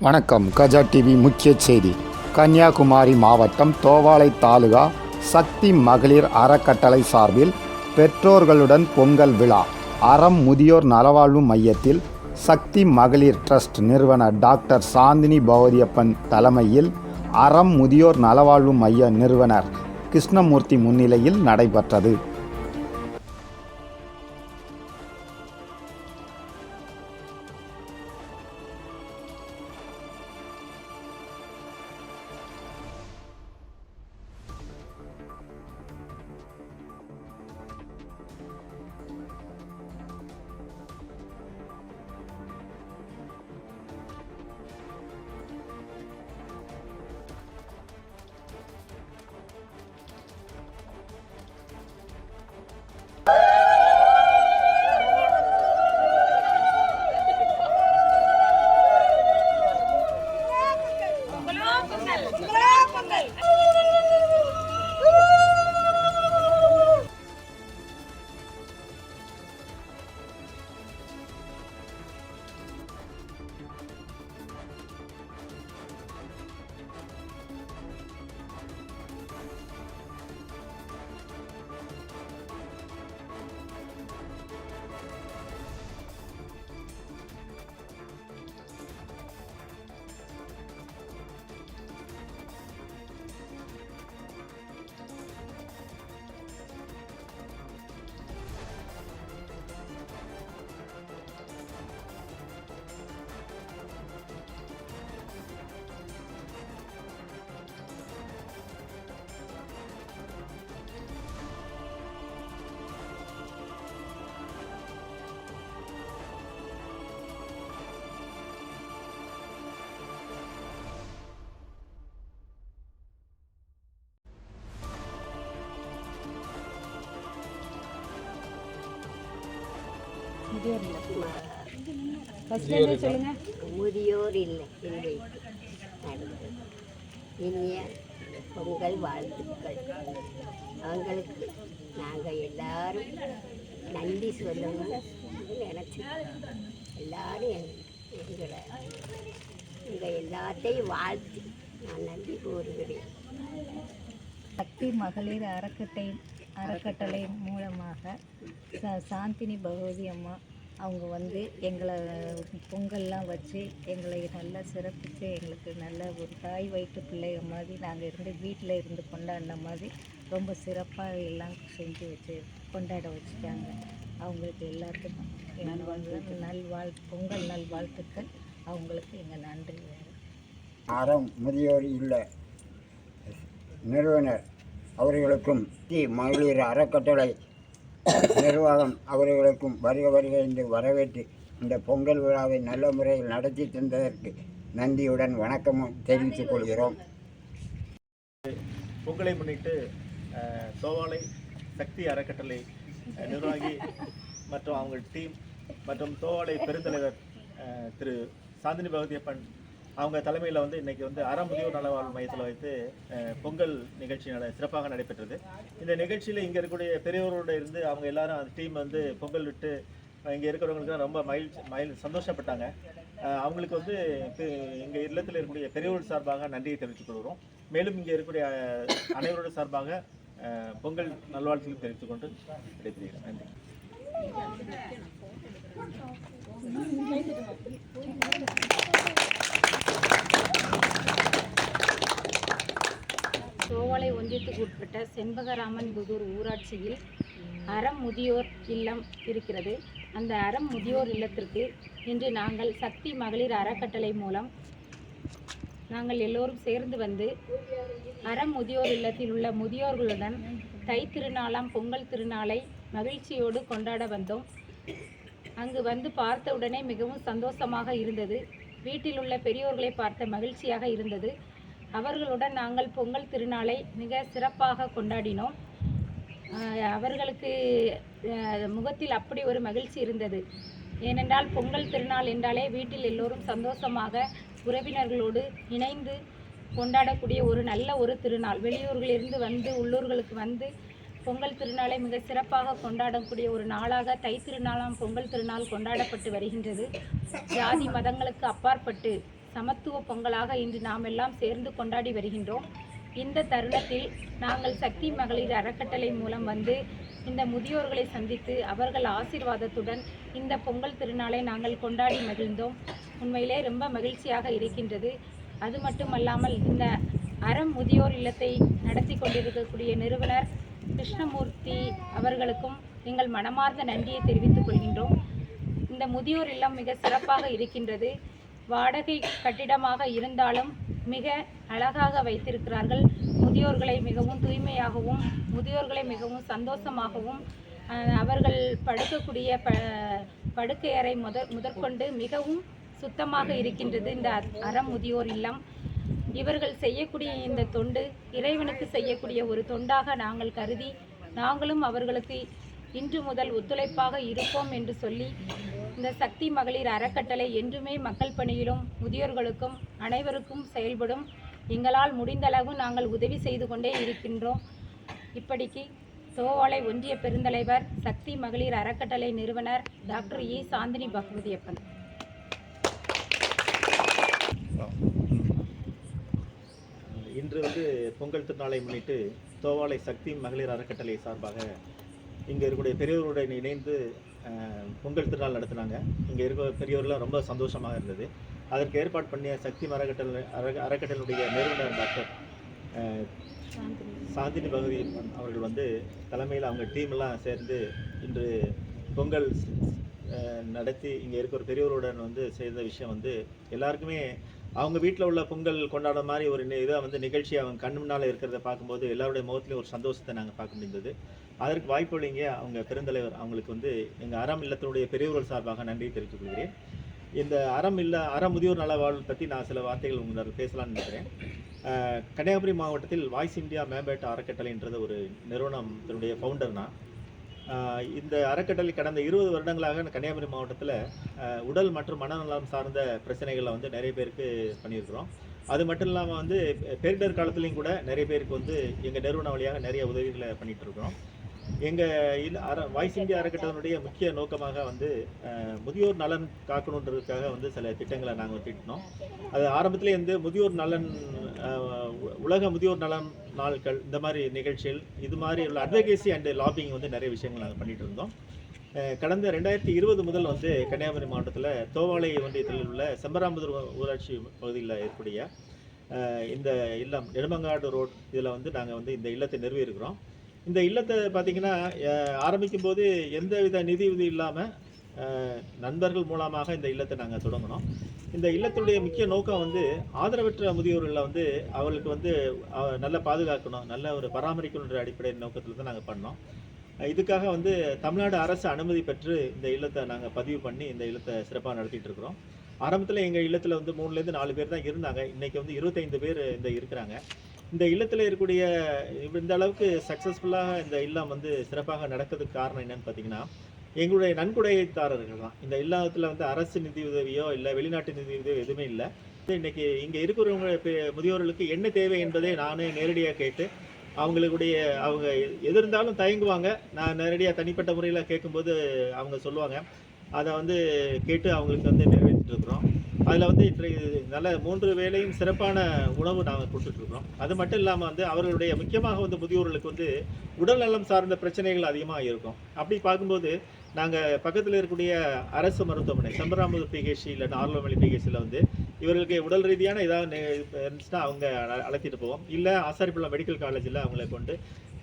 வணக்கம். கஜா டிவி முக்கிய செய்தி. கன்னியாகுமரி மாவட்டம் தோவாளை தாலுகா சக்தி மகளிர் அறக்கட்டளை சார்பில் பெற்றோர்களுடன் பொங்கல் விழா. அறம் முதியோர் நலவாழ்வு மையத்தில் சக்தி மகளிர் ட்ரஸ்ட் நிறுவனர் டாக்டர் சாந்தினி பகவதியப்பன் தலைமையில் அறம் முதியோர் நலவாழ்வு மைய நிறுவனர் கிருஷ்ணமூர்த்தி முன்னிலையில் நடைபெற்றது. முதியோர் இல்லை இனிய பொங்கல் வாழ்த்துக்கள். அவங்களுக்கு நாங்கள் எல்லாரும் நன்றி சொல்லணும்னு நினச்சி எல்லாரும் எங்கள் எல்லாத்தையும் வாழ்த்து நான் நன்றி கூறுகிறேன். சக்தி மகளிர் அறக்கட்டளை மூலமாக சாந்தினி பகவதி அம்மா அவங்க வந்து எங்களை பொங்கல்லாம் வச்சு எங்களை நல்லா சிறப்பித்து எங்களுக்கு நல்ல ஒரு தாய் வயிற்று பிள்ளைங்க மாதிரி நாங்கள் இருந்து வீட்டில் இருந்து கொண்டாடின மாதிரி ரொம்ப சிறப்பாக எல்லாம் செஞ்சு வச்சு கொண்டாட வச்சுட்டாங்க. அவங்களுக்கு எல்லாத்துக்கும் பொங்கல் நல்வாழ்த்துக்கள். அவங்களுக்கு எங்கள் நன்றி. அறம் முதியோர் இல்ல நிறுவனர் அவர்களுக்கும் மகளிர் அறக்கட்டளை நிர்வாகம் அவர்களுக்கும் வருக என்று வரவேற்று இந்த பொங்கல் விழாவை நல்ல முறையில் நடத்தி தந்ததற்கு நன்றியுடன் வணக்கமும் தெரிவித்துக் கொள்கிறோம். பொங்கலை முன்னிட்டு தோவாளை சக்தி அறக்கட்டளை நிர்வாகி மற்றும் அவங்க டீம் மற்றும் தோவாளை பெருந்தலைவர் திரு சாந்தினி பகவதியப்பன் அவங்க தலைமையில் வந்து இன்றைக்கி வந்து அறம் முதியோர் நலவாழ்வு மையத்தில் வைத்து பொங்கல் நிகழ்ச்சி சிறப்பாக நடைபெற்றது. இந்த நிகழ்ச்சியில் இங்கே இருக்கக்கூடிய பெரியவர்களோடு இருந்து அவங்க எல்லாரும் அந்த டீம் வந்து பொங்கல் விட்டு இங்கே இருக்கிறவங்களுக்கு ரொம்ப சந்தோஷப்பட்டாங்க. அவங்களுக்கு வந்து எங்கள் இல்லத்தில் இருக்கக்கூடிய பெரியவர்கள் சார்பாக நன்றியை தெரிவித்துக் கொள்கிறோம். மேலும் இங்கே இருக்கக்கூடிய அனைவரோட சார்பாக பொங்கல் நல்வாழ்த்துக்கள் தெரிவித்துக் கொண்டு விடைபெறுகிறேன். நன்றி. தோவாளை ஒன்றியத்துக்கு உட்பட்ட செண்பகராமன் புதூர் ஊராட்சியில் அறம் முதியோர் இல்லம் இருக்கிறது. அந்த அறம் முதியோர் இல்லத்திற்கு இன்று நாங்கள் சக்தி மகளிர் அறக்கட்டளை மூலம் நாங்கள் எல்லோரும் சேர்ந்து வந்து அறம் முதியோர் இல்லத்தில் உள்ள முதியோர்களுடன் தை திருநாளாம் பொங்கல் திருநாளை மகிழ்ச்சியோடு கொண்டாட வந்தோம். அங்கு வந்து பார்த்தவுடனே மிகவும் சந்தோஷமாக இருந்தது. வீட்டில் உள்ள பெரியோர்களை பார்த்த மகிழ்ச்சியாக இருந்தது. அவர்களுடன் நாங்கள் பொங்கல் திருநாளை மிக சிறப்பாக கொண்டாடினோம். அவர்களுக்கு முகத்தில் அப்படி ஒரு மகிழ்ச்சி இருந்தது. ஏனென்றால் பொங்கல் திருநாள் என்றாலே வீட்டில் எல்லோரும் சந்தோஷமாக உறவினர்களோடு இணைந்து கொண்டாடக்கூடிய ஒரு நல்ல ஒரு திருநாள். வெளியூர்களிலிருந்து வந்து உள்ளூர்களுக்கு வந்து பொங்கல் திருநாளை மிக சிறப்பாக கொண்டாடக்கூடிய ஒரு நாளாக தை திருநாளாம் பொங்கல் திருநாள் கொண்டாடப்பட்டு வருகின்றது. ஜாதி மதங்களுக்கு அப்பாற்பட்டு சமத்துவ பொங்கலாக இன்று நாம் எல்லாம் சேர்ந்து கொண்டாடி வருகின்றோம். இந்த தருணத்தில் நாங்கள் சக்தி மகளிர் அறக்கட்டளை மூலம் வந்து இந்த முதியோர்களை சந்தித்து அவர்கள் ஆசீர்வாதத்துடன் இந்த பொங்கல் திருநாளை நாங்கள் கொண்டாடி மகிழ்ந்தோம். உண்மையிலே ரொம்ப மகிழ்ச்சியாக இருக்கின்றது. அது மட்டுமல்லாமல் இந்த அறம் முதியோர் இல்லத்தை நடத்தி கொண்டிருக்கக்கூடிய நிறுவனர் கிருஷ்ணமூர்த்தி அவர்களுக்கும் எங்கள் மனமார்ந்த நன்றியை தெரிவித்துக் கொள்கின்றோம். இந்த முதியோர் இல்லம் மிக சிறப்பாக இருக்கின்றது. வாடகை கட்டிடமாக இருந்தாலும் மிக அழகாக வைத்திருக்கிறார்கள். முதியோர்களை மிகவும் தூய்மையாகவும் முதியோர்களை மிகவும் சந்தோஷமாகவும் அவர்கள் படுக்கக்கூடிய படுக்கை அறை முதற்கொண்டு மிகவும் சுத்தமாக இருக்கின்றது இந்த அறம் முதியோர் இல்லம். இவர்கள் செய்யக்கூடிய இந்த தொண்டு இறைவனுக்கு செய்யக்கூடிய ஒரு தொண்டாக நாங்கள் கருதி நாங்களும் அவர்களுக்கு இன்று முதல் ஒத்துழைப்பாக இருப்போம் என்று சொல்லி இந்த சக்தி மகளிர் அறக்கட்டளை என்றுமே மக்கள் பணியிலும் முதியோர்களுக்கும் அனைவருக்கும் செயல்படும். எங்களால் முடிந்தளவு நாங்கள் உதவி செய்து கொண்டே இருக்கின்றோம். இப்படிக்கு தோவாளை ஒன்றிய பெருந்தலைவர் சக்தி மகளிர் அறக்கட்டளை நிறுவனர் டாக்டர் இ சாந்தினி பகவதியப்பன். இன்று வந்து பொங்கல் திருநாளை முன்னிட்டு தோவாளை சக்தி மகளிர் அறக்கட்டளை சார்பாக இங்கே இருக்கக்கூடிய பெரியவர்களுடன் இணைந்து பொங்கல் திருநாள் நடத்தினாங்க. இங்கே இருக்க பெரியவர்கள்லாம் ரொம்ப சந்தோஷமாக இருந்தது. அதற்கு ஏற்பாடு பண்ணிய சக்தி அறக்கட்டளையுடைய நிறுவனர் டாக்டர் சாந்தினி பகவதி அவர்கள் வந்து தலைமையில் அவங்க டீமெல்லாம் சேர்ந்து இன்று பொங்கல் நடத்தி இங்கே இருக்கிற பெரியவருடன் வந்து செய்த விஷயம் வந்து எல்லாருக்குமே அவங்க வீட்டில் உள்ள பொங்கல் கொண்டாடுற மாதிரி ஒரு இதை வந்து நிகழ்ச்சி அவங்க கண் முன்னால் இருக்கிறத பார்க்கும்போது எல்லாருடைய முகத்துலேயும் ஒரு சந்தோஷத்தை நாங்கள் பார்க்க முடிந்தது. அதற்கு வாய்ப்புள்ளிங்க அவங்க பெருந்தலைவர் அவங்களுக்கு வந்து எங்கள் அறம் இல்லத்தினுடைய பெரியவர்கள் சார்பாக நன்றி தெரிவித்துக் கொள்கிறேன். இந்த அறம் முதியோர் நல வாழ்வு பற்றி நான் சில வார்த்தைகள் உங்களோட பேசலாம்னு நினைக்கிறேன். கன்னியாகுமரி மாவட்டத்தில் வாய்ஸ் இந்தியா மேம்பேட்டு அறக்கட்டளைன்றது ஒரு நிறுவனம் இதனுடைய ஃபவுண்டர் நான். இந்த அறக்கட்டளை கடந்த 20 வருடங்களாக கன்னியாகுமரி மாவட்டத்தில் உடல் மற்றும் மனநலம் சார்ந்த பிரச்சனைகளை வந்து நிறைய பேருக்கு பண்ணியிருக்கிறோம். அது மட்டும் இல்லாமல் வந்து பேரிடர் காலத்துலேயும் கூட நிறைய பேருக்கு வந்து எங்கள் நிறுவனம் வழியாக நிறைய உதவிகளை பண்ணிகிட்ருக்கிறோம். எங்கள் வாய்ஸ் இந்தியா அறக்கட்டளையினுடைய முக்கிய நோக்கமாக வந்து முதியோர் நலன் காக்கணுன்றதுக்காக வந்து சில திட்டங்களை நாங்கள் தீட்டினோம். அது ஆரம்பத்திலே வந்து முதியோர் நலன் உலக முதியோர் நலன் நாட்கள் இந்த மாதிரி நிகழ்ச்சிகள் இது மாதிரி உள்ள அட்வொகேசி அண்ட் லாபிங் வந்து நிறைய விஷயங்கள் நாங்கள் பண்ணிகிட்டு இருந்தோம். கடந்த 2020 முதல் வந்து கன்னியாகுமரி மாவட்டத்தில் தோவாளை ஒன்றியத்தில் உள்ள செம்பராம்புதூர் ஊராட்சி பகுதியில் இருக்கக்கூடிய இந்த இல்லம் நெடுமங்காடு ரோட் இதில் வந்து நாங்கள் வந்து இந்த இல்லத்தை நிறுவியிருக்கிறோம். இந்த இல்லத்தை பார்த்திங்கன்னா ஆரம்பிக்கும் போது எந்தவித நிதி உதவி இல்லாமல் நண்பர்கள் மூலமாக இந்த இல்லத்தை நாங்கள் தொடங்கினோம். இந்த இல்லத்துடைய முக்கிய நோக்கம் வந்து ஆதரவற்ற முதியோர்களை வந்து அவர்களுக்கு வந்து நல்ல பாதுகாக்கணும், நல்ல ஒரு பராமரிக்கணுன்ற அடிப்படை நோக்கத்தில் தான் நாங்கள் பண்ணோம். இதுக்காக வந்து தமிழ்நாடு அரசு அனுமதி பெற்று இந்த இல்லத்தை நாங்கள் பதிவு பண்ணி இந்த இல்லத்தை சிறப்பாக நடத்திட்டு இருக்கிறோம். ஆரம்பத்தில் எங்கள் இல்லத்தில் வந்து 3லேருந்து 4 பேர் தான் இருந்தாங்க. இன்றைக்கி வந்து 25 பேர் இந்த இருக்கிறாங்க. இந்த இல்லத்தில் இருக்கக்கூடிய இந்த அளவுக்கு சக்ஸஸ்ஃபுல்லாக இந்த இல்லம் வந்து சிறப்பாக நடக்கிறதுக்கு காரணம் என்னன்னு பார்த்தீங்கன்னா எங்களுடைய நன்கொடைதாரர்கள் தான். இந்த இல்லத்தில் வந்து அரசு நிதி உதவியோ இல்லை வெளிநாட்டு நிதி உதவியோ எதுவுமே இல்லை. இன்றைக்கி இங்கே இருக்கிறவங்க முதியோர்களுக்கு என்ன தேவை என்பதை நானே நேரடியாக கேட்டு அவங்களுடைய அவங்க எது இருந்தாலும் தயங்குவாங்க. நான் நேரடியாக தனிப்பட்ட முறையில் கேட்கும்போது அவங்க சொல்லுவாங்க. அதை வந்து கேட்டு அவங்களுக்கு வந்து நிறைவேற்றிருக்கிறோம். அதில் வந்து இன்றைய நல்ல 3 வேளையும் சிறப்பான உணவு நாங்கள் கொடுத்துட்ருக்குறோம். அது மட்டும் இல்லாமல் வந்து அவர்களுடைய முக்கியமாக வந்து முதியோர்களுக்கு வந்து உடல் நலம் சார்ந்த பிரச்சனைகள் அதிகமாக இருக்கும். அப்படி பார்க்கும்போது நாங்கள் பக்கத்தில் இருக்கக்கூடிய அரசு மருத்துவமனை செம்பராம்புதூர் பிஹெச்சி இல்லை நார்லமலி பிஹெச்சியில் வந்து இவர்களுக்கு உடல் ரீதியான ஏதாவது இருந்துச்சுன்னா அவங்க அழைத்திட்டு போவோம். இல்லை ஆசாரிப்பள்ளம் மெடிக்கல் காலேஜில் அவங்களை கொண்டு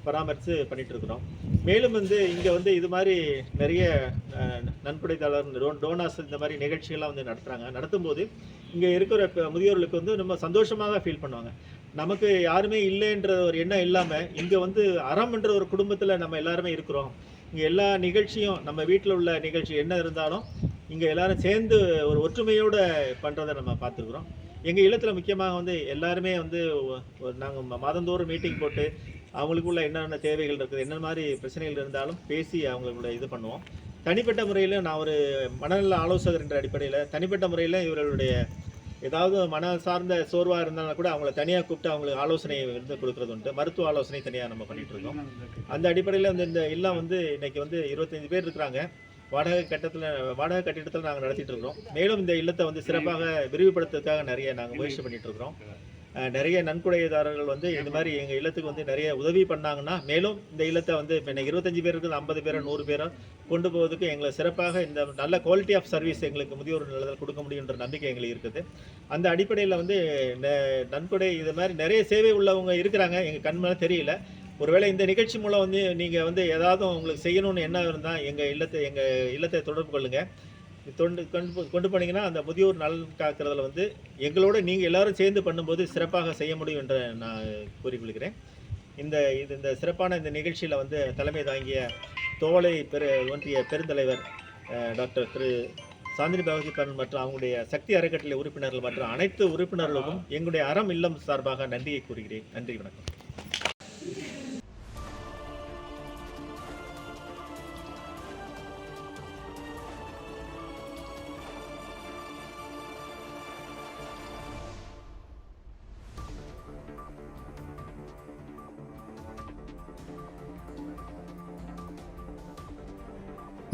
பராமரித்து பண்ணிகிட்ருக்குறோம். மேலும் வந்து இங்கே வந்து இது மாதிரி நிறைய நன்கொடைதாளர் டோனாஸ் இந்த மாதிரி நிகழ்ச்சிகள்லாம் வந்து நடத்தும்போது இங்கே இருக்கிற முதியோர்களுக்கு வந்து ரொம்ப சந்தோஷமாக ஃபீல் பண்ணுவாங்க. நமக்கு யாருமே இல்லைன்ற ஒரு எண்ணம் இல்லாமல் இங்கே வந்து அறம்ன்ற ஒரு குடும்பத்தில் நம்ம எல்லாருமே இருக்கிறோம். இங்கே எல்லா நிகழ்ச்சியும் நம்ம வீட்டில் உள்ள நிகழ்ச்சி என்ன இருந்தாலும் இங்கே எல்லாரும் சேர்ந்து ஒரு ஒற்றுமையோடு பண்ணுறதை நம்ம பார்த்துருக்குறோம். எங்கள் இல்லத்தில் முக்கியமாக வந்து எல்லாருமே வந்து நாங்கள் மாதந்தோறும் மீட்டிங் போட்டு அவங்களுக்குள்ள என்னென்ன தேவைகள் இருக்குது, என்ன மாதிரி பிரச்சனைகள் இருந்தாலும் பேசி அவங்களுக்குள்ள இது பண்ணுவோம். தனிப்பட்ட முறையில் நான் ஒரு மனநல ஆலோசகர் என்ற அடிப்படையில் தனிப்பட்ட முறையில் இவர்களுடைய ஏதாவது மன சார்ந்த சோர்வாக இருந்தாலும் கூட அவங்கள தனியாக கூப்பிட்டு அவங்களுக்கு ஆலோசனை வந்து கொடுக்குறது உண்டு. மருத்துவ ஆலோசனை தனியாக நம்ம பண்ணிகிட்டு இருக்கோம். அந்த அடிப்படையில் வந்து இந்த இல்லம் வந்து இன்றைக்கி வந்து 25 பேர் இருக்கிறாங்க. வாடகை கட்டிடத்தில் நாங்கள் நடத்திட்டு இருக்கிறோம். மேலும் இந்த இல்லத்தை வந்து சிறப்பாக விரிவுபடுத்துறதுக்காக நிறைய நாங்கள் முயற்சி பண்ணிட்டு இருக்கிறோம். நிறைய நன்கொடைதாரர்கள் வந்து இந்த மாதிரி எங்கள் இல்லத்துக்கு வந்து நிறைய உதவி பண்ணாங்கன்னா மேலும் இந்த இல்லத்தை வந்து இப்போ 25 பேர் இருக்குது, 50 பேரோ 100 பேரோ கொண்டு போவதுக்கு எங்களை சிறப்பாக இந்த நல்ல குவாலிட்டி ஆஃப் சர்வீஸ் எங்களுக்கு முதியோர் நிலையத்தில் கொடுக்க முடியுன்ற நம்பிக்கை எங்களுக்கு இருக்குது. அந்த அடிப்படையில் வந்து நன்கொடை இது மாதிரி நிறைய சேவை உள்ளவங்க இருக்கிறாங்க, எங்கள் கண் மேலே தெரியல. ஒருவேளை இந்த நிகழ்ச்சி மூலம் வந்து நீங்கள் வந்து ஏதாவது உங்களுக்கு செய்யணும்னு என்ன இருந்தால் எங்கள் இல்லத்தை தொடர்பு கொள்ளுங்கள். கொண்டு போனீங்கன்னா அந்த முதியோர் நலன் காக்கிறதுல வந்து எங்களோட நீங்கள் எல்லாரும் சேர்ந்து பண்ணும்போது சிறப்பாக செய்ய முடியும் என்று நான் கூறிக்கொள்கிறேன். இந்த சிறப்பான இந்த நிகழ்ச்சியில் வந்து தலைமை தாங்கிய தோவாளை ஒன்றிய பெருந்தலைவர் டாக்டர் திரு சாந்தினி பகவதியப்பன் மற்றும் அவங்களுடைய சக்தி அறக்கட்டளை உறுப்பினர்கள் மற்றும் அனைத்து உறுப்பினர்களுக்கும் எங்களுடைய அறம் இல்லம் சார்பாக நன்றியை கூறுகிறேன். நன்றி, வணக்கம்.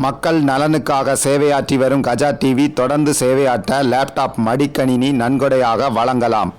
மக்கள் நலனுக்காக சேவையாற்றி வரும் கஜா டிவி தொடர்ந்து சேவையாற்ற லேப்டாப் மடிக்கணினி நன்கொடையாக வழங்கலாம்.